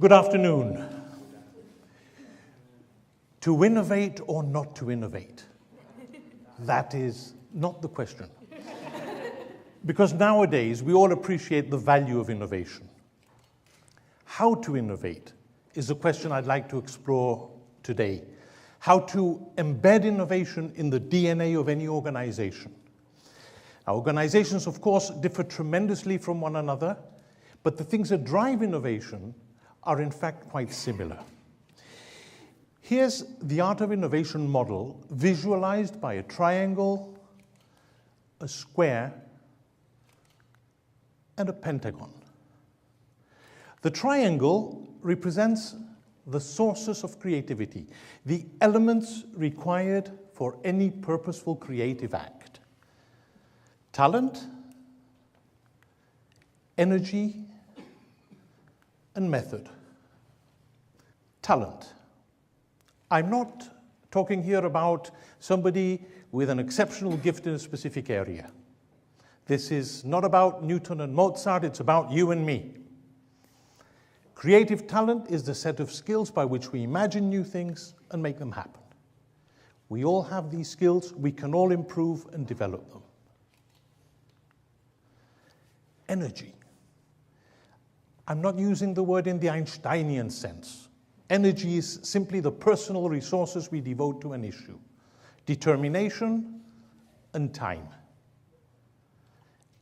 Good afternoon. To innovate or not to innovate? That is not the question. Because nowadays we all appreciate the value of innovation. How to innovate is a question I'd like to explore today. How to embed innovation in the DNA of any organization. Now, organizations, of course, differ tremendously from one another, but the things that drive innovation are in fact quite similar. Here's the art of innovation model visualized by a triangle, a square, and a pentagon. The triangle represents the sources of creativity, the elements required for any purposeful creative act. Talent, energy, and method. Talent. I'm not talking here about somebody with an exceptional gift in a specific area. This is not about Newton and Mozart, it's about you and me. Creative talent is the set of skills by which we imagine new things and make them happen. We all have these skills, we can all improve and develop them. Energy. I'm not using the word in the Einsteinian sense. Energy is simply the personal resources we devote to an issue. Determination and time.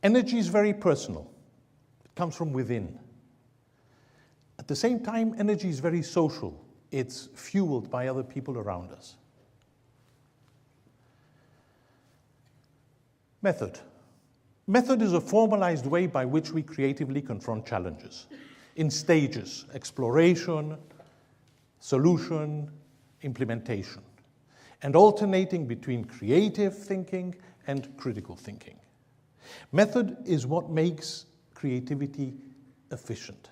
Energy is very personal. It comes from within. At the same time, energy is very social. It's fueled by other people around us. Method. Method is a formalized way by which we creatively confront challenges in stages: exploration, solution, implementation, and alternating between creative thinking and critical thinking. Method is what makes creativity efficient.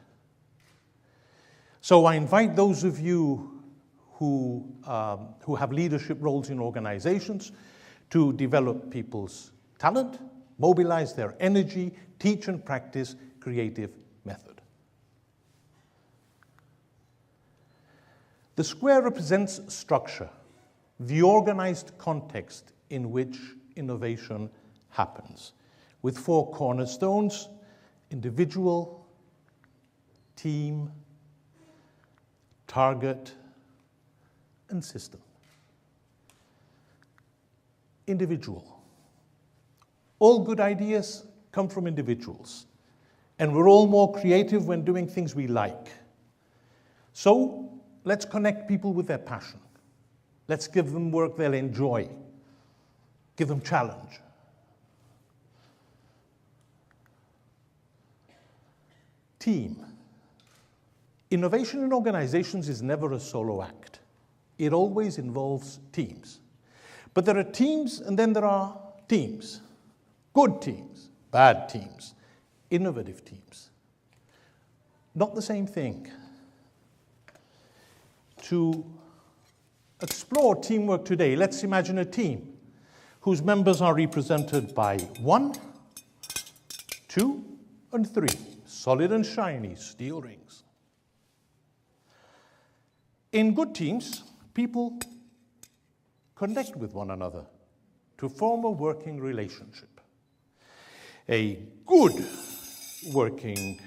So I invite those of you who have leadership roles in organizations to develop people's talent, mobilize their energy, teach and practice creative method. The square represents structure, the organized context in which innovation happens, with 4 cornerstones: individual, team, target, and system. Individual. All good ideas come from individuals, and we're all more creative when doing things we like. So let's connect people with their passion. Let's give them work they'll enjoy. Give them challenge. Team. Innovation in organizations is never a solo act. It always involves teams. But there are teams, and then there are teams. Good teams, bad teams, innovative teams. Not the same thing. To explore teamwork today, let's imagine a team whose members are represented by 1, 2, and 3, solid and shiny steel rings. In good teams, people connect with one another to form a working relationship. A good working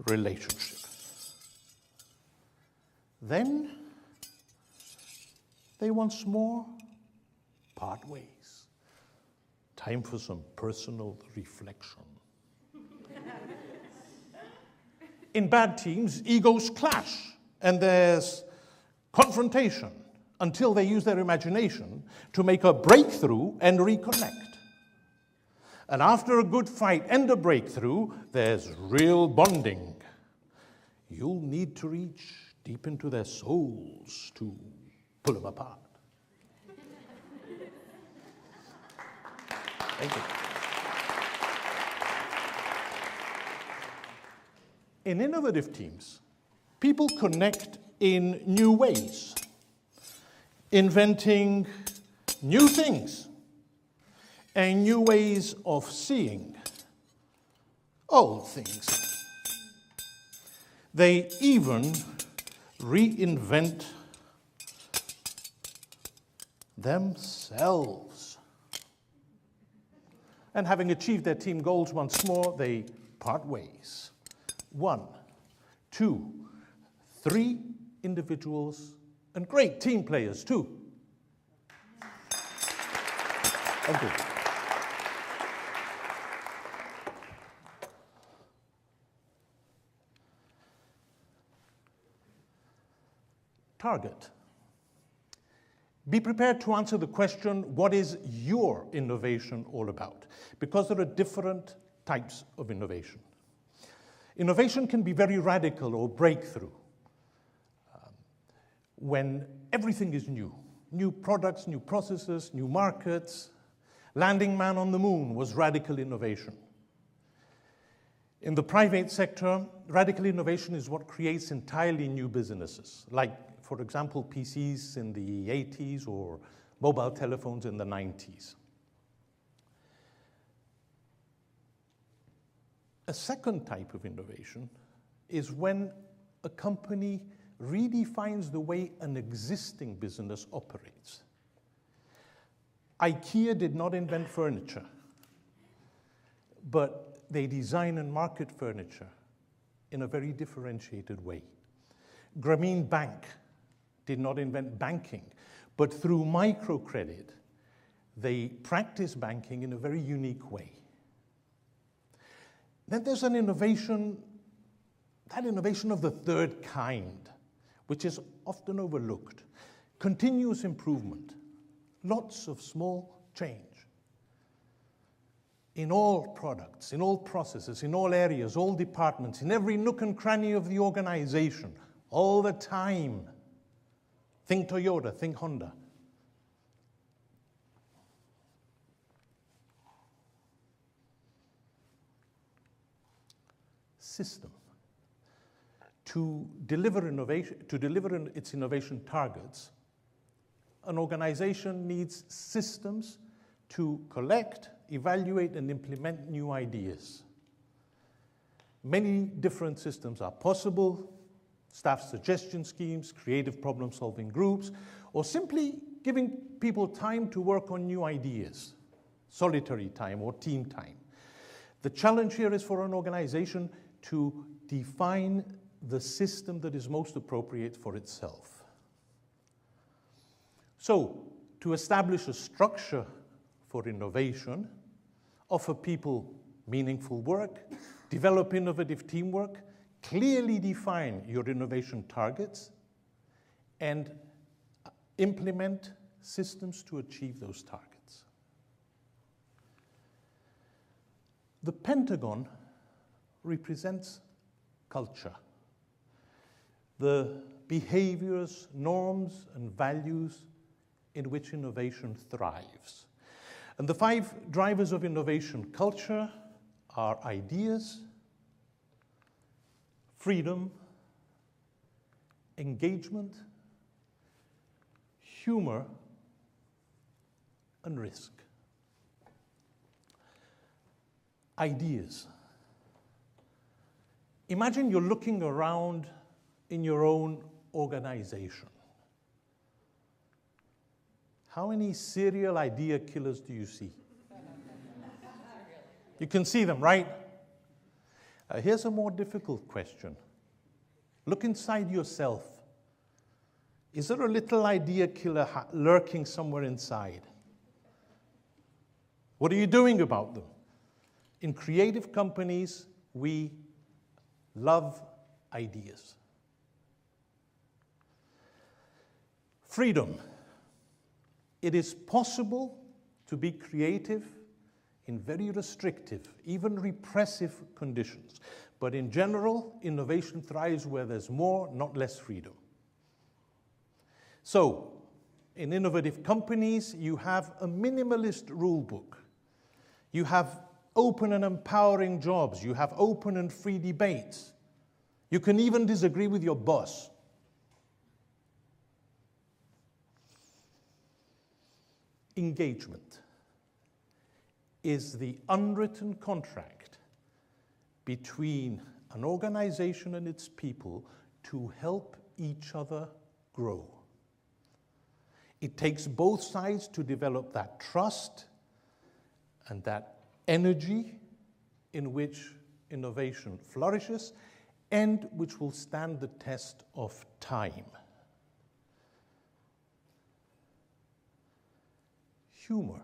relationship. Then they once more part ways. Time for some personal reflection. In bad teams, egos clash, and there's confrontation until they use their imagination to make a breakthrough and reconnect. And after a good fight and a breakthrough, there's real bonding. You'll need to reach deep into their souls to pull them apart. Thank you. In innovative teams, people connect in new ways, inventing new things and new ways of seeing old things. They even reinvent themselves. And having achieved their team goals once more, they part ways. 1, 2, 3 individuals, and great team players too. Thank you. Target. Be prepared to answer the question, what is your innovation all about? Because there are different types of innovation. Innovation can be very radical or breakthrough when everything is new. New products, new processes, new markets. Landing man on the moon was radical innovation. In the private sector, radical innovation is what creates entirely new businesses, like, for example, PCs in the 80s or mobile telephones in the 90s. A second type of innovation is when a company redefines the way an existing business operates. IKEA did not invent furniture, but they design and market furniture in a very differentiated way. Grameen Bank did not invent banking, but through microcredit, they practice banking in a very unique way. Then there's an innovation, that innovation of the third kind, which is often overlooked. Continuous improvement, lots of small change. In all products, in all processes, in all areas, all departments, in every nook and cranny of the organization, all the time. Think Toyota, think Honda. System. To deliver its innovation targets, an organization needs systems to collect, evaluate, and implement new ideas. Many different systems are possible: staff suggestion schemes, creative problem-solving groups, or simply giving people time to work on new ideas, solitary time or team time. The challenge here is for an organization to define the system that is most appropriate for itself. So, to establish a structure for innovation, offer people meaningful work, develop innovative teamwork, clearly define your innovation targets, and implement systems to achieve those targets. The Pentagon represents culture, the behaviors, norms, and values in which innovation thrives. And the 5 drivers of innovation culture are ideas, freedom, engagement, humor, and risk. Ideas. Imagine you're looking around in your own organization. How many serial idea killers do you see? You can see them, right? Here's a more difficult question. Look inside yourself. Is there a little idea killer lurking somewhere inside? What are you doing about them? In creative companies, we love ideas. Freedom. It is possible to be creative in very restrictive, even repressive conditions. But in general, innovation thrives where there's more, not less freedom. So, in innovative companies, you have a minimalist rule book. You have open and empowering jobs. You have open and free debates. You can even disagree with your boss. Engagement is the unwritten contract between an organization and its people to help each other grow. It takes both sides to develop that trust and that energy in which innovation flourishes and which will stand the test of time. Humor.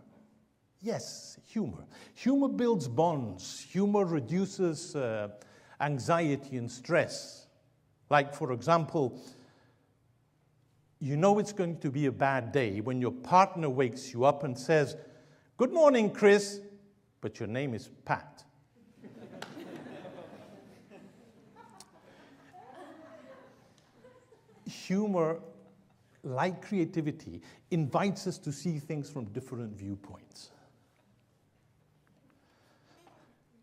Yes, humor. Humor builds bonds. Humor reduces anxiety and stress. Like, for example, you know it's going to be a bad day when your partner wakes you up and says, "Good morning, Chris," but your name is Pat. Humor, like creativity, invites us to see things from different viewpoints.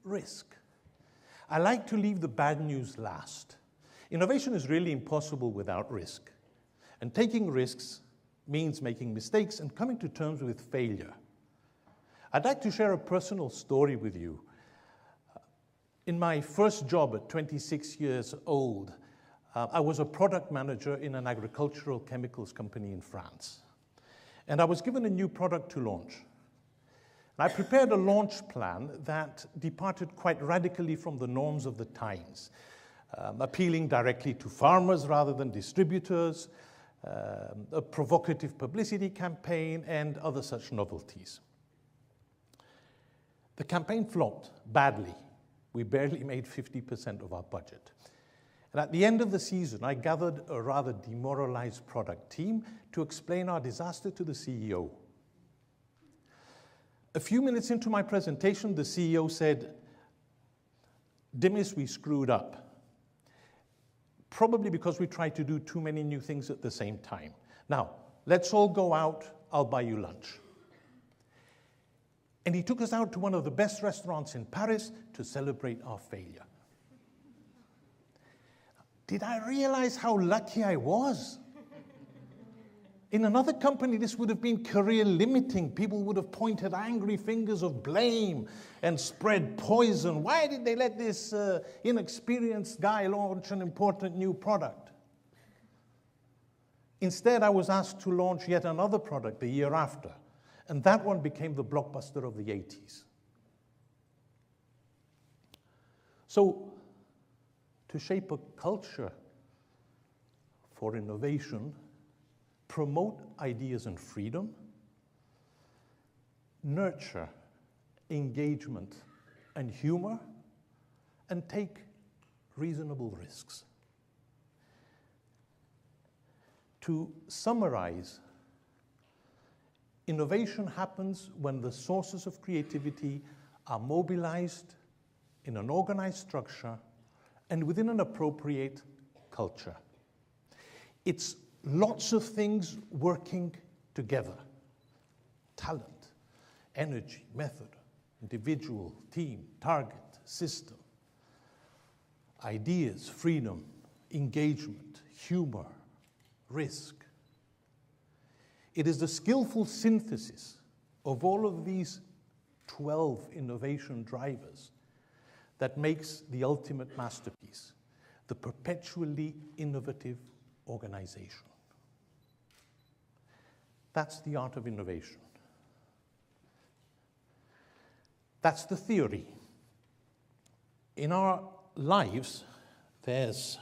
Risk. I like to leave the bad news last. Innovation is really impossible without risk. And taking risks means making mistakes and coming to terms with failure. I'd like to share a personal story with you. In my first job at 26 years old, I was a product manager in an agricultural chemicals company in France. And I was given a new product to launch. I prepared a launch plan that departed quite radically from the norms of the times, appealing directly to farmers rather than distributors, a provocative publicity campaign, and other such novelties. The campaign flopped badly. We barely made 50% of our budget. And at the end of the season, I gathered a rather demoralized product team to explain our disaster to the CEO. A few minutes into my presentation, the CEO said, "Dimis, we screwed up. Probably because we tried to do too many new things at the same time. Now, let's all go out. I'll buy you lunch." And he took us out to one of the best restaurants in Paris to celebrate our failure. Did I realize how lucky I was? In another company, this would have been career limiting. People would have pointed angry fingers of blame and spread poison. Why did they let this inexperienced guy launch an important new product? Instead, I was asked to launch yet another product the year after, and that one became the blockbuster of the 80s. So, to shape a culture for innovation, promote ideas and freedom, nurture engagement and humor, and take reasonable risks. To summarize, innovation happens when the sources of creativity are mobilized in an organized structure and within an appropriate culture. It's lots of things working together. Talent, energy, method, individual, team, target, system. Ideas, freedom, engagement, humor, risk. It is the skillful synthesis of all of these 12 innovation drivers that makes the ultimate masterpiece, the perpetually innovative organization. That's the art of innovation. That's the theory. In our lives, there's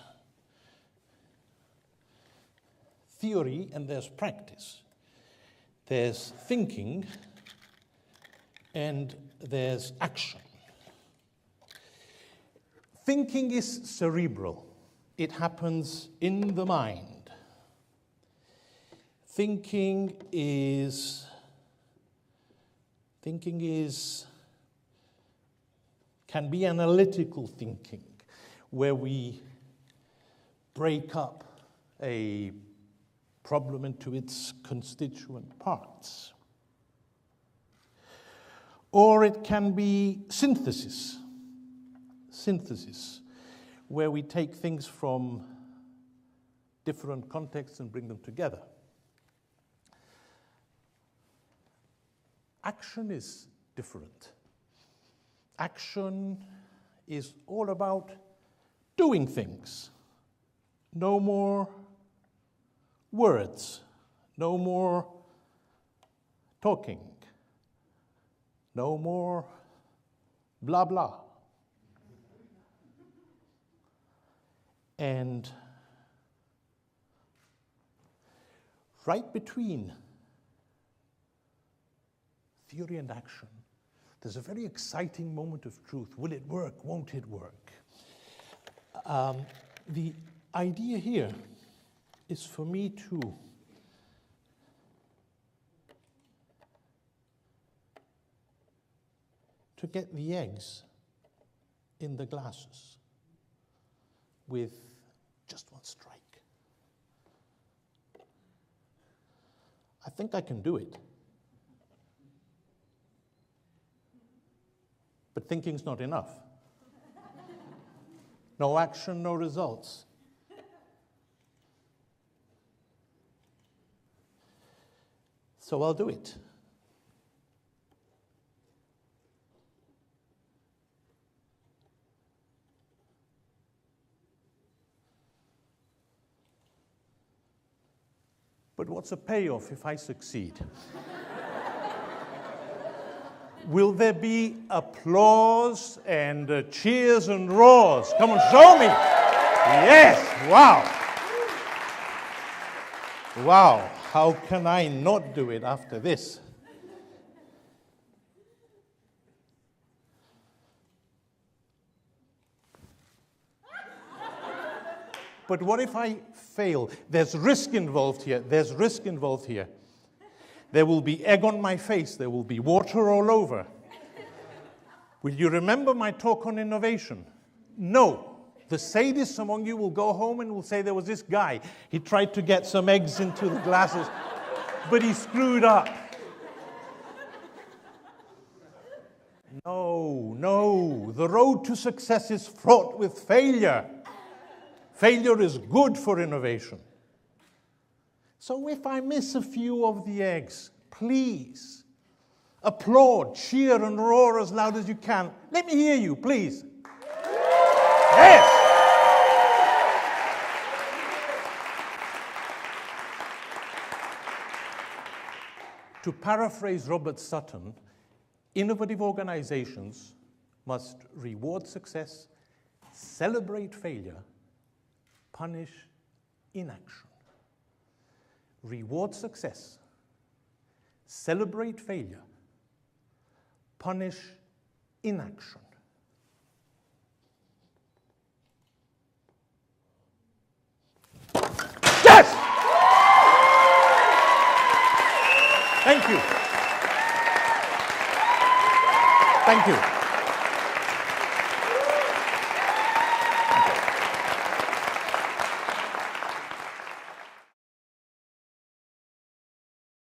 theory and there's practice. There's thinking and there's action. Thinking is cerebral. It happens in the mind. Thinking can be analytical thinking, where we break up a problem into its constituent parts. Or it can be synthesis, where we take things from different contexts and bring them together. Action is different. Action is all about doing things. No more words. No more talking. No more blah, blah. And right between theory and action, there's a very exciting moment of truth. Will it work? Won't it work? The idea here is for me to get the eggs in the glasses with just one strike. I think I can do it. But thinking's not enough. No action, no results. So I'll do it. But what's a payoff if I succeed? Will there be applause and cheers and roars? Come on, show me. Yes, wow. Wow, how can I not do it after this? But what if I fail? There's risk involved here. There's risk involved here. There will be egg on my face. There will be water all over. Will you remember my talk on innovation? No. The sadists among you will go home and will say there was this guy. He tried to get some eggs into the glasses, but he screwed up. No, no. The road to success is fraught with failure. Failure is good for innovation. So if I miss a few of the eggs, please applaud, cheer, and roar as loud as you can. Let me hear you, please. Yes! To paraphrase Robert Sutton, innovative organizations must reward success, celebrate failure, punish inaction. Reward success, celebrate failure, punish inaction. Yes! Thank you. Thank you.